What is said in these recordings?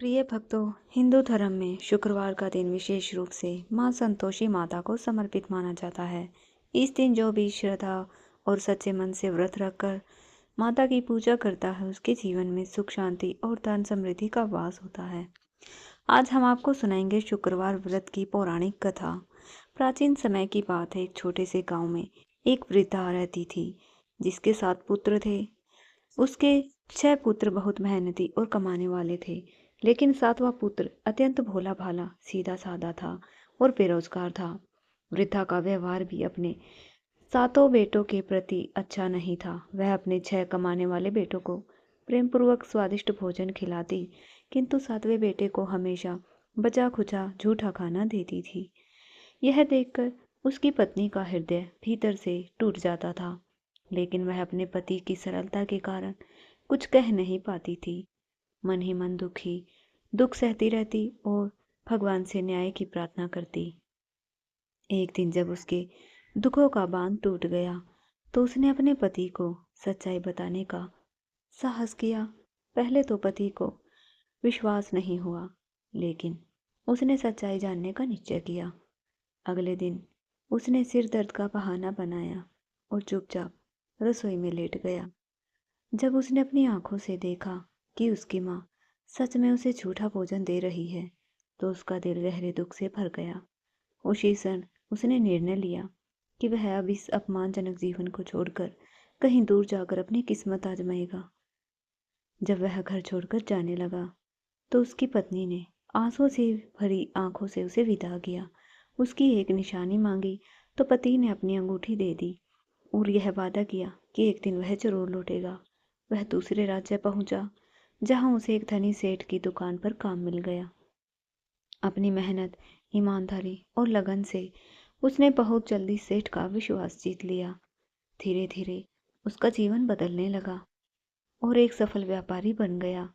प्रिय भक्तों, हिंदू धर्म में शुक्रवार का दिन विशेष रूप से मां संतोषी माता को समर्पित माना जाता है। इस दिन जो भी श्रद्धा और सच्चे मन से व्रत रखकर माता की पूजा करता है, उसके जीवन में सुख, शांति और धन समृद्धि का वास होता है। आज हम आपको सुनाएंगे शुक्रवार व्रत की पौराणिक कथा। प्राचीन समय की बात है, एक छोटे से गांव में एक वृद्धा रहती थी, जिसके 7 पुत्र थे। उसके 6 पुत्र बहुत मेहनती और कमाने वाले थे, लेकिन 7वां पुत्र अत्यंत भोला भाला, सीधा साधा था और बेरोजगार था। वृद्धा का व्यवहार भी अपने 7 बेटों के प्रति अच्छा नहीं था। वह अपने 6 कमाने वाले बेटों को प्रेम पूर्वक स्वादिष्ट भोजन खिलाती, किंतु 7वें बेटे को हमेशा बचा खुचा झूठा खाना देती थी। यह देखकर उसकी पत्नी का हृदय भीतर से टूट जाता था, लेकिन वह अपने पति की सरलता के कारण कुछ कह नहीं पाती थी। मन ही मन दुख सहती रहती और भगवान से न्याय की प्रार्थना करती। एक दिन जब उसके दुखों का बांध टूट गया, तो उसने अपने पति को सच्चाई बताने का साहस किया। पहले तो पति को विश्वास नहीं हुआ, लेकिन उसने सच्चाई जानने का निश्चय किया। अगले दिन उसने सिर दर्द का बहाना बनाया और चुपचाप रसोई में लेट गया। जब उसने अपनी आंखों से देखा कि उसकी माँ सच में उसे झूठा भोजन दे रही है, तो उसका दिल गहरे दुख से भर गया। उसी क्षण उसने निर्णय लिया कि वह अब इस अपमानजनक जीवन को छोड़कर कहीं दूर जाकर अपनी किस्मत आजमाएगा। जब वह घर छोड़कर जाने लगा, तो उसकी पत्नी ने आंसुओं से भरी आंखों से उसे विदा किया। उसकी एक निशानी मांगी, तो पति ने अपनी अंगूठी दे दी और यह वादा किया कि एक दिन वह जरूर लौटेगा। वह दूसरे राज्य पहुंचा, जहां उसे एक धनी सेठ की दुकान पर काम मिल गया। अपनी मेहनत, ईमानदारी और लगन से उसने बहुत जल्दी सेठ का विश्वास जीत लिया। धीरे धीरे उसका जीवन बदलने लगा और एक सफल व्यापारी बन गया।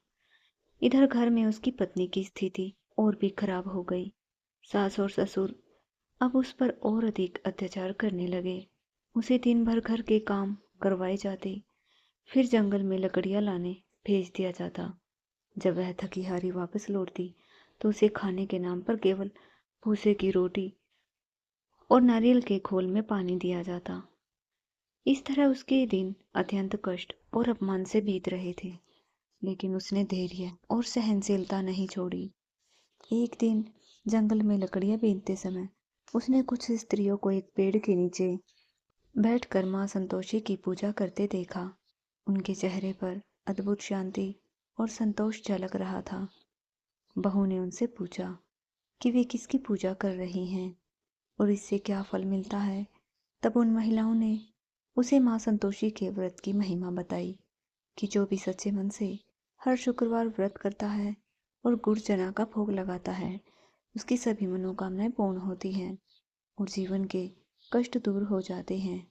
इधर घर में उसकी पत्नी की स्थिति और भी खराब हो गई। सास और ससुर अब उस पर और अधिक अत्याचार करने लगे। उसे दिन भर घर के काम करवाए जाते, फिर जंगल में लकड़ियां लाने भेज दिया जाता। जब वह थकी हारी वापस लौटती, तो उसे खाने के नाम पर केवल भूसे की रोटी और नारियल के खोल में पानी दिया जाता। इस तरह उसके दिन अत्यंत कष्ट और अपमान से बीत रहे थे, लेकिन उसने धैर्य और सहनशीलता नहीं छोड़ी। एक दिन जंगल में लकड़ियां बीनते समय उसने कुछ स्त्रियों को एक पेड़ के नीचे बैठकर मां संतोषी की पूजा करते देखा। उनके चेहरे पर अद्भुत शांति और संतोष झलक रहा था। बहू ने उनसे पूछा कि वे किसकी पूजा कर रही हैं और इससे क्या फल मिलता है। तब उन महिलाओं ने उसे मां संतोषी के व्रत की महिमा बताई कि जो भी सच्चे मन से हर शुक्रवार व्रत करता है और गुड़ चना का भोग लगाता है, उसकी सभी मनोकामनाएं पूर्ण होती हैं और जीवन के कष्ट दूर हो जाते हैं।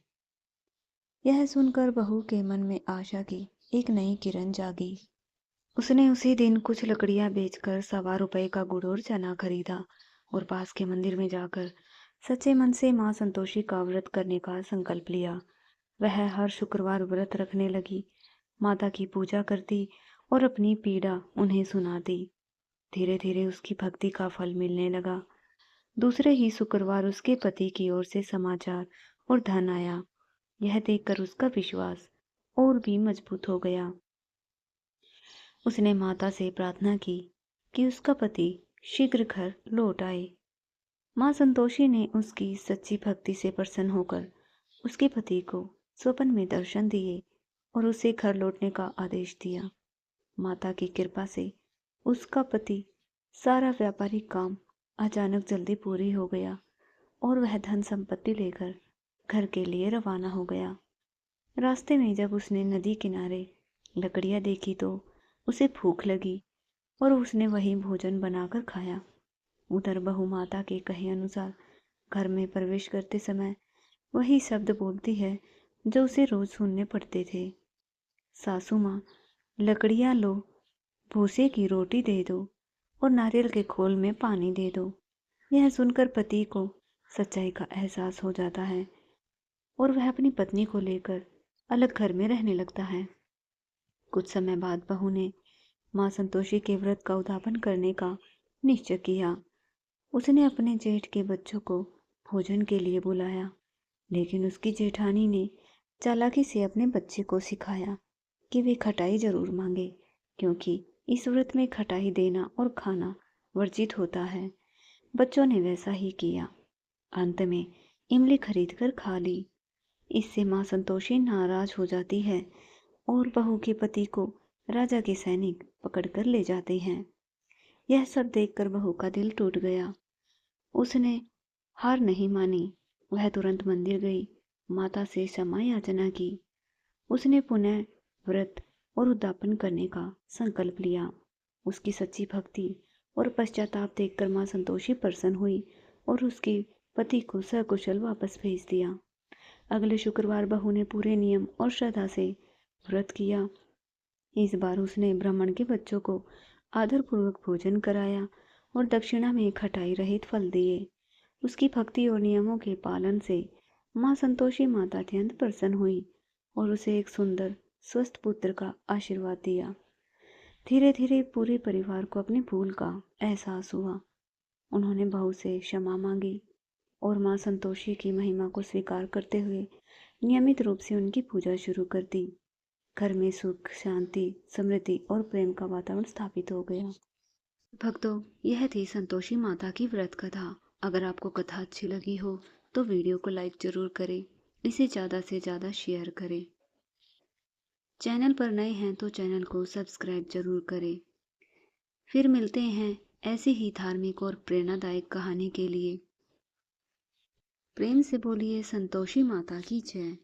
यह सुनकर बहू के मन में आशा की एक नई किरण जागी। उसने उसी दिन कुछ लकड़ियां बेचकर 1.25 रुपए का गुड़ और चना खरीदा और पास के मंदिर में जाकर सच्चे मन से मां संतोषी का व्रत करने का संकल्प लिया। वह हर शुक्रवार व्रत रखने लगी, माता की पूजा करती और अपनी पीड़ा उन्हें सुनाती। धीरे धीरे उसकी भक्ति का फल मिलने लगा। दूसरे ही शुक्रवार उसके पति की ओर से समाचार और धन आया। यह देखकर उसका विश्वास और भी मजबूत हो गया। उसने माता से प्रार्थना की कि उसका पति शीघ्र घर लौट आए। मां संतोषी ने उसकी सच्ची भक्ति से प्रसन्न होकर उसके पति को स्वप्न में दर्शन दिए और उसे घर लौटने का आदेश दिया। माता की कृपा से उसका पति सारा व्यापारिक काम अचानक जल्दी पूरी हो गया और वह धन संपत्ति लेकर घर के लिए रवाना हो गया। रास्ते में जब उसने नदी किनारे लकड़ियां देखी, तो उसे भूख लगी और उसने वही भोजन बनाकर खाया। उधर बहू माता के कहे अनुसार घर में प्रवेश करते समय वही शब्द बोलती है जो उसे रोज सुनने पड़ते थे। सासू माँ, लकड़ियां लो, भूसे की रोटी दे दो और नारियल के खोल में पानी दे दो। यह सुनकर पति को सच्चाई का एहसास हो जाता है और वह अपनी पत्नी को लेकर अलग घर में रहने लगता है। कुछ समय बाद बहू ने माँ संतोषी के व्रत का उद्यापन करने का निश्चय किया। उसने अपने जेठ के बच्चों को भोजन के लिए बुलाया, लेकिन उसकी जेठानी ने चालाकी से अपने बच्चे को सिखाया कि वे खटाई जरूर मांगे, क्योंकि इस व्रत में खटाई देना और खाना वर्जित होता है। बच्चों ने वैसा ही किया। अंत में इमली खरीद कर खा ली। इससे माँ संतोषी नाराज हो जाती है और बहू के पति को राजा के सैनिक पकड़कर ले जाते हैं। यह सब देखकर बहू का दिल टूट गया। उसने हार नहीं मानी। वह तुरंत मंदिर गई, माता से क्षमा याचना की। उसने पुनः व्रत और उद्यापन करने का संकल्प लिया। उसकी सच्ची भक्ति और पश्चाताप देखकर माँ संतोषी प्रसन्न हुई और उसके पति को सकुशल वापस भेज दिया। अगले शुक्रवार बहू ने पूरे नियम और श्रद्धा से व्रत किया। इस बार उसने ब्राह्मण के बच्चों को आदरपूर्वक भोजन कराया और दक्षिणा में खटाई रहित फल दिए। उसकी भक्ति और नियमों के पालन से माँ संतोषी माता अत्यंत प्रसन्न हुई और उसे एक सुंदर स्वस्थ पुत्र का आशीर्वाद दिया। धीरे धीरे पूरे परिवार को अपनी भूल का एहसास हुआ। उन्होंने बहू से क्षमा मांगी और माँ संतोषी की महिमा को स्वीकार करते हुए नियमित रूप से उनकी पूजा शुरू कर दी। घर में सुख, शांति, समृद्धि और प्रेम का वातावरण स्थापित हो गया। भक्तों, यह थी संतोषी माता की व्रत कथा। अगर आपको कथा अच्छी लगी हो तो वीडियो को लाइक जरूर करें, इसे ज़्यादा से ज़्यादा शेयर करें। चैनल पर नए हैं तो चैनल को सब्सक्राइब जरूर करें। फिर मिलते हैं ऐसी ही धार्मिक और प्रेरणादायक कहानी के लिए। प्रेम से बोलिए संतोषी माता की जय।